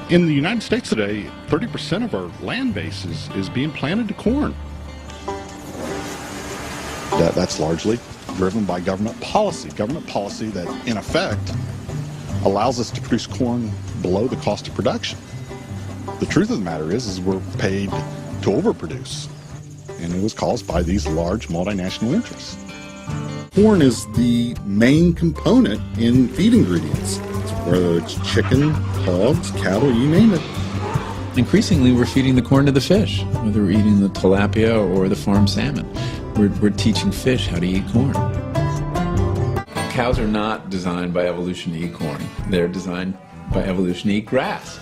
In the United States today, 30% of our land base is being planted to corn. That's largely driven by government policy that, in effect, allows us to produce corn below the cost of production. The truth of the matter is we're paid to overproduce, and it was caused by these large multinational interests. Corn is the main component in feed ingredients, whether it's chicken, hogs, cattle, you name it. Increasingly, we're feeding the corn to the fish, whether we're eating the tilapia or the farm salmon. We're teaching fish how to eat corn. Cows are not designed by evolution to eat corn. They're designed by evolution to eat grass.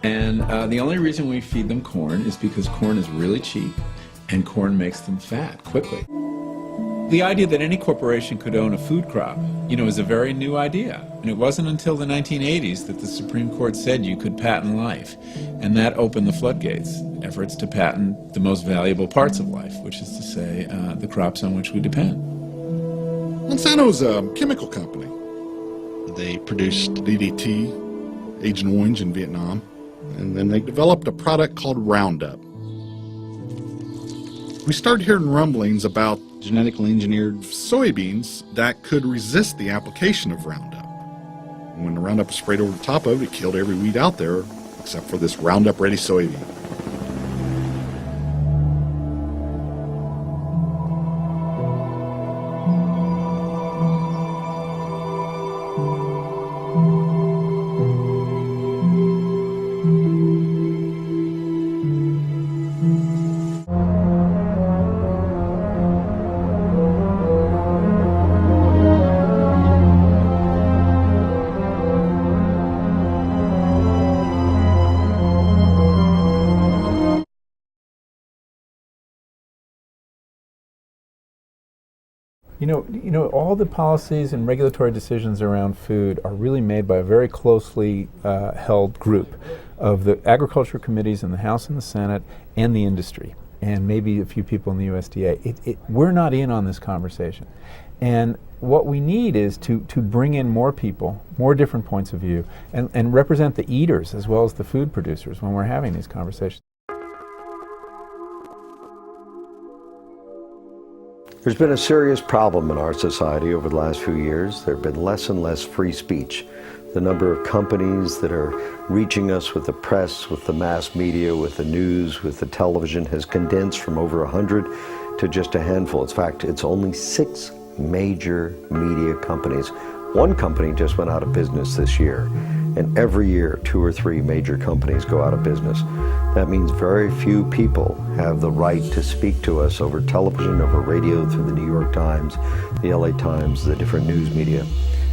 And the only reason we feed them corn is because corn is really cheap and corn makes them fat quickly. The idea that any corporation could own a food crop, is a very new idea. And it wasn't until the 1980s that the Supreme Court said you could patent life. And that opened the floodgates, efforts to patent the most valuable parts of life, which is to say, the crops on which we depend. Monsanto is a chemical company. They produced DDT, Agent Orange in Vietnam, and then they developed a product called Roundup. We started hearing rumblings about genetically engineered soybeans that could resist the application of Roundup. When the Roundup was sprayed over the top of it, it killed every weed out there except for this Roundup-ready soybean. All the policies and regulatory decisions around food are really made by a very closely held group of the agriculture committees in the House and the Senate and the industry, and maybe a few people in the USDA. We're not in on this conversation. And what we need is to bring in more people, more different points of view, and represent the eaters as well as the food producers when we're having these conversations. There's been a serious problem in our society over the last few years. There have been less and less free speech. The number of companies that are reaching us with the press, with the mass media, with the news, with the television has condensed from over 100 to just a handful. In fact, it's only 6 major media companies. One company just went out of business this year, and every year 2 or 3 major companies go out of business. That means very few people have the right to speak to us over television, over radio, through the New York Times, the LA Times, the different news media.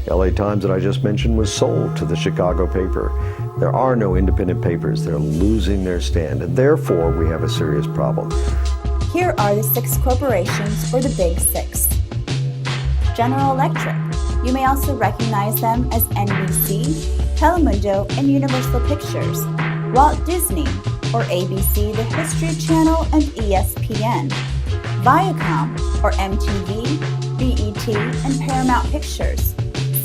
The LA Times that I just mentioned was sold to the Chicago paper. There are no independent papers. They're losing their stand, and therefore we have a serious problem. Here are the 6 corporations, or the Big 6. General Electric. You may also recognize them as NBC, Telemundo, and Universal Pictures. Walt Disney, or ABC, the History Channel, and ESPN. Viacom, or MTV, BET, and Paramount Pictures.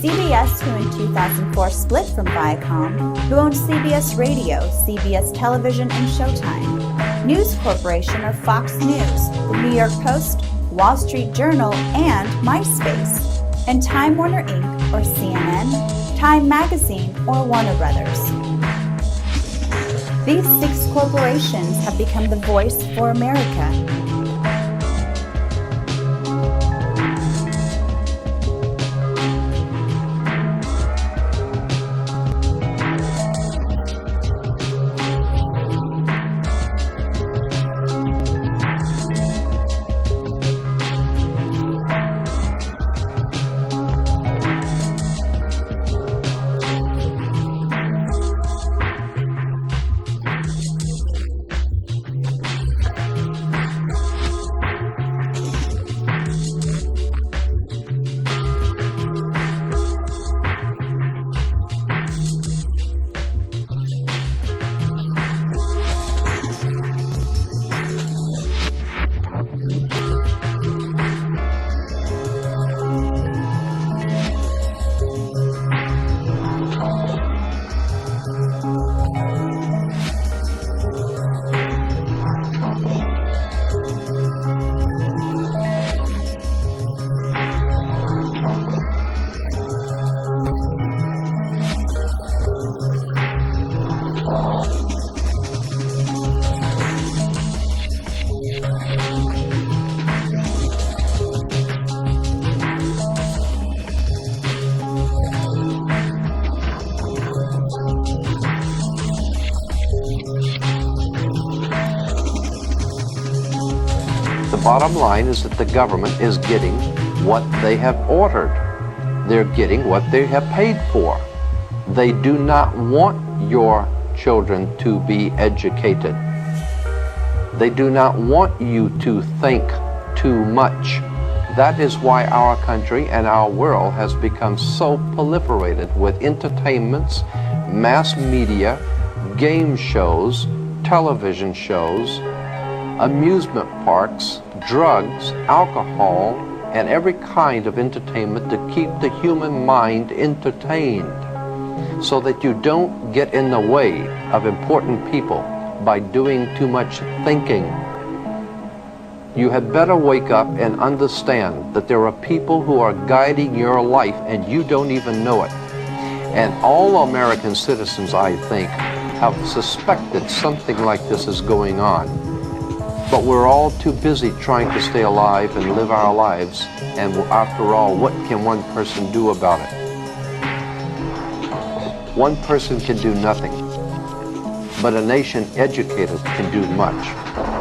CBS, who in 2004 split from Viacom, who owned CBS Radio, CBS Television, and Showtime. News Corporation, or Fox News, the New York Post, Wall Street Journal, and MySpace. And Time Warner Inc., or CNN, Time Magazine, or Warner Brothers. These 6 corporations have become the voice for America. bottom line is that the government is getting what they have ordered. They're getting what they have paid for. They do not want your children to be educated. They do not want you to think too much. That is why our country and our world has become so proliferated with entertainments, mass media, game shows, television shows, amusement parks, drugs, alcohol, and every kind of entertainment to keep the human mind entertained so that you don't get in the way of important people by doing too much thinking. You had better wake up and understand that there are people who are guiding your life and you don't even know it. And all American citizens, I think, have suspected something like this is going on. But we're all too busy trying to stay alive and live our lives. And after all, what can one person do about it? One person can do nothing. But a nation educated can do much.